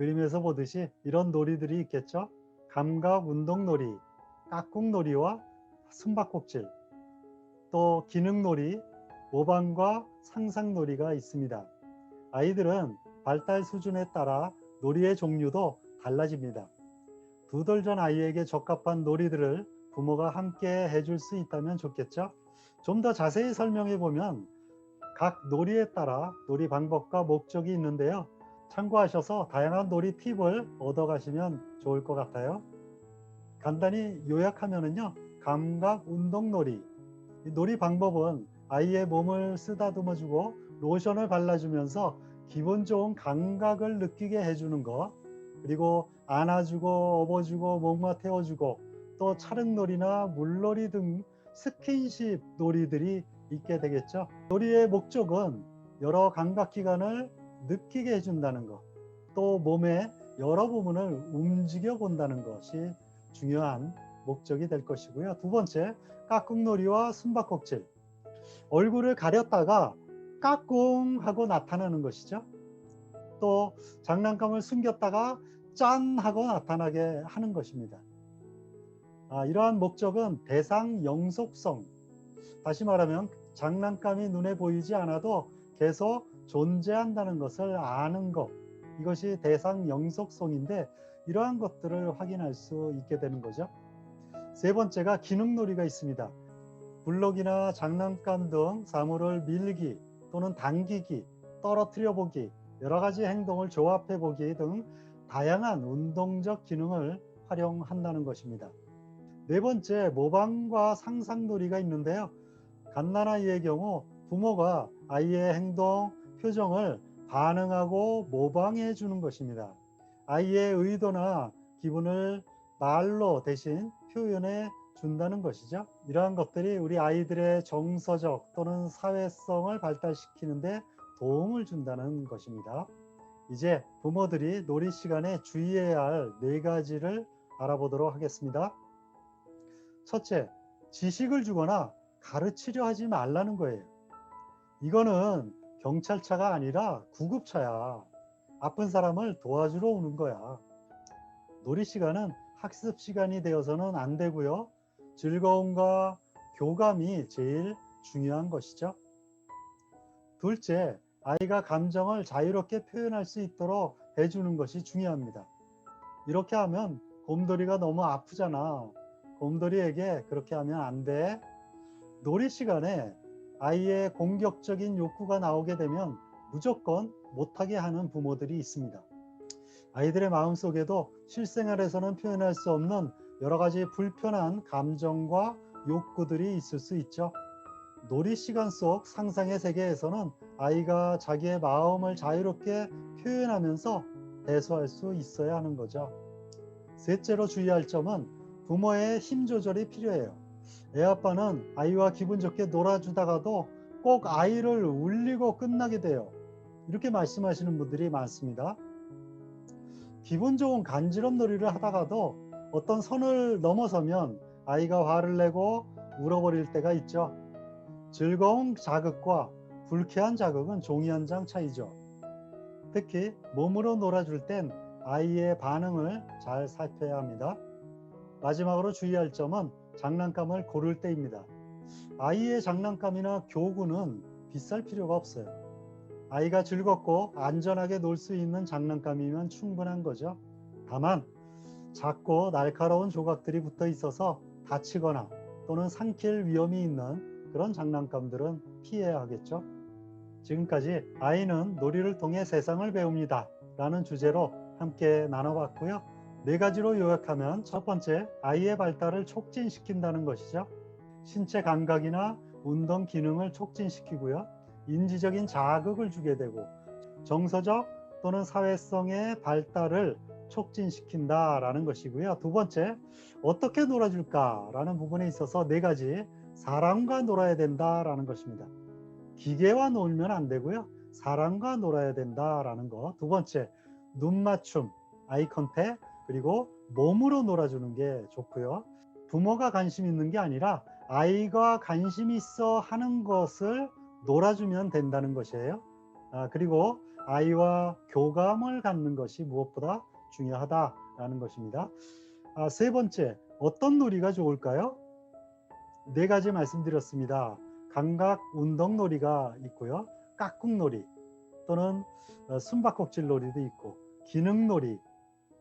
그림에서 보듯이 이런 놀이들이 있겠죠. 감각 운동놀이, 깍꿍놀이와 숨바꼭질, 또 기능놀이, 모방과 상상놀이가 있습니다. 아이들은 발달 수준에 따라 놀이의 종류도 달라집니다. 2달 전 아이에게 적합한 놀이들을 부모가 함께 해줄 수 있다면 좋겠죠. 좀 더 자세히 설명해 보면 각 놀이에 따라 놀이 방법과 목적이 있는데요. 참고하셔서 다양한 놀이 팁을 얻어가시면 좋을 것 같아요. 간단히 요약하면은요, 감각 운동놀이. 이 놀이 방법은 아이의 몸을 쓰다듬어주고 로션을 발라주면서 기분 좋은 감각을 느끼게 해주는 것, 그리고 안아주고 업어주고 목마 태워주고 또 차릉놀이나 물놀이 등 스킨십 놀이들이 있게 되겠죠. 놀이의 목적은 여러 감각 기관을 느끼게 해준다는 것, 또 몸의 여러 부분을 움직여 본다는 것이 중요한 목적이 될 것이고요. 2번째, 깍꿍놀이와 숨바꼭질. 얼굴을 가렸다가 까꿍 하고 나타나는 것이죠. 또 장난감을 숨겼다가 짠 하고 나타나게 하는 것입니다. 이러한 목적은 대상 영속성, 다시 말하면 장난감이 눈에 보이지 않아도 계속 존재한다는 것을 아는 것, 이것이 대상 영속성인데 이러한 것들을 확인할 수 있게 되는 거죠. 3번째가 기능놀이가 있습니다. 블록이나 장난감 등 사물을 밀기 또는 당기기, 떨어뜨려 보기, 여러 가지 행동을 조합해 보기 등 다양한 운동적 기능을 활용한다는 것입니다. 4번째, 모방과 상상놀이가 있는데요. 갓난아이의 경우 부모가 아이의 행동, 표정을 반응하고 모방해 주는 것입니다. 아이의 의도나 기분을 말로 대신 표현해 준다는 것이죠. 이러한 것들이 우리 아이들의 정서적 또는 사회성을 발달시키는데 도움을 준다는 것입니다. 이제 부모들이 놀이 시간에 주의해야 할 4가지를 알아보도록 하겠습니다. 첫째, 지식을 주거나 가르치려 하지 말라는 거예요. 이거는 경찰차가 아니라 구급차야. 아픈 사람을 도와주러 오는 거야. 놀이 시간은 학습 시간이 되어서는 안 되고요. 즐거움과 교감이 제일 중요한 것이죠. 둘째, 아이가 감정을 자유롭게 표현할 수 있도록 해주는 것이 중요합니다. 이렇게 하면 곰돌이가 너무 아프잖아. 곰돌이에게 그렇게 하면 안 돼. 놀이 시간에 아이의 공격적인 욕구가 나오게 되면 무조건 못하게 하는 부모들이 있습니다. 아이들의 마음속에도 실생활에서는 표현할 수 없는 여러 가지 불편한 감정과 욕구들이 있을 수 있죠. 놀이 시간 속 상상의 세계에서는 아이가 자기의 마음을 자유롭게 표현하면서 해소할 수 있어야 하는 거죠. 셋째로 주의할 점은 부모의 힘 조절이 필요해요. 애 아빠는 아이와 기분 좋게 놀아주다가도 꼭 아이를 울리고 끝나게 돼요. 이렇게 말씀하시는 분들이 많습니다. 기분 좋은 간지럼 놀이를 하다가도 어떤 선을 넘어서면 아이가 화를 내고 울어버릴 때가 있죠. 즐거운 자극과 불쾌한 자극은 종이 한 장 차이죠. 특히 몸으로 놀아줄 땐 아이의 반응을 잘 살펴야 합니다. 마지막으로 주의할 점은 장난감을 고를 때입니다. 아이의 장난감이나 교구는 비쌀 필요가 없어요. 아이가 즐겁고 안전하게 놀 수 있는 장난감이면 충분한 거죠. 다만 작고 날카로운 조각들이 붙어 있어서 다치거나 또는 삼킬 위험이 있는 그런 장난감들은 피해야 하겠죠. 지금까지 아이는 놀이를 통해 세상을 배웁니다 라는 주제로 함께 나눠봤고요. 4가지로 요약하면 첫 번째, 아이의 발달을 촉진시킨다는 것이죠. 신체 감각이나 운동 기능을 촉진시키고요. 인지적인 자극을 주게 되고 정서적 또는 사회성의 발달을 촉진시킨다라는 것이고요. 2번째, 어떻게 놀아줄까라는 부분에 있어서 4가지, 사람과 놀아야 된다라는 것입니다. 기계와 놀면 안 되고요. 사람과 놀아야 된다라는 거. 2번째, 눈 맞춤, 아이 컨택, 그리고 몸으로 놀아주는 게 좋고요. 부모가 관심 있는 게 아니라 아이가 관심 있어 하는 것을 놀아주면 된다는 것이에요. 그리고 아이와 교감을 갖는 것이 무엇보다 중요하다라는 것입니다. 세 번째, 어떤 놀이가 좋을까요? 네 가지 말씀드렸습니다. 감각 운동 놀이가 있고요. 깍꿍놀이 또는 숨바꼭질 놀이도 있고 기능놀이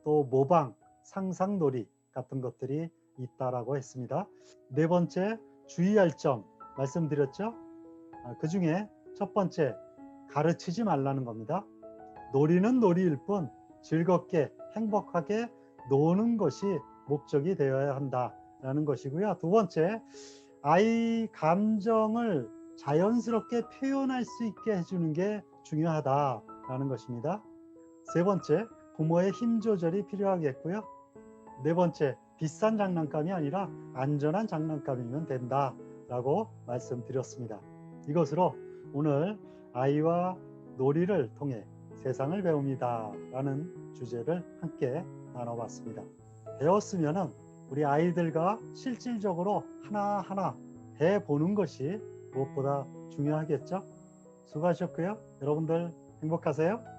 또 모방, 상상놀이 같은 것들이 있다라고 했습니다. 네 번째, 주의할 점 말씀드렸죠. 그 중에 첫 번째, 가르치지 말라는 겁니다. 놀이는 놀이일 뿐 즐겁게 행복하게 노는 것이 목적이 되어야 한다라는 것이고요. 두 번째, 아이 감정을 자연스럽게 표현할 수 있게 해주는 게 중요하다라는 것입니다. 세 번째, 부모의 힘 조절이 필요하겠고요. 네 번째, 비싼 장난감이 아니라 안전한 장난감이면 된다라고 말씀드렸습니다. 이것으로 오늘 아이와 놀이를 통해 세상을 배웁니다 라는 주제를 함께 나눠봤습니다. 배웠으면 우리 아이들과 실질적으로 하나하나 해보는 것이 무엇보다 중요하겠죠? 수고하셨고요. 여러분들 행복하세요.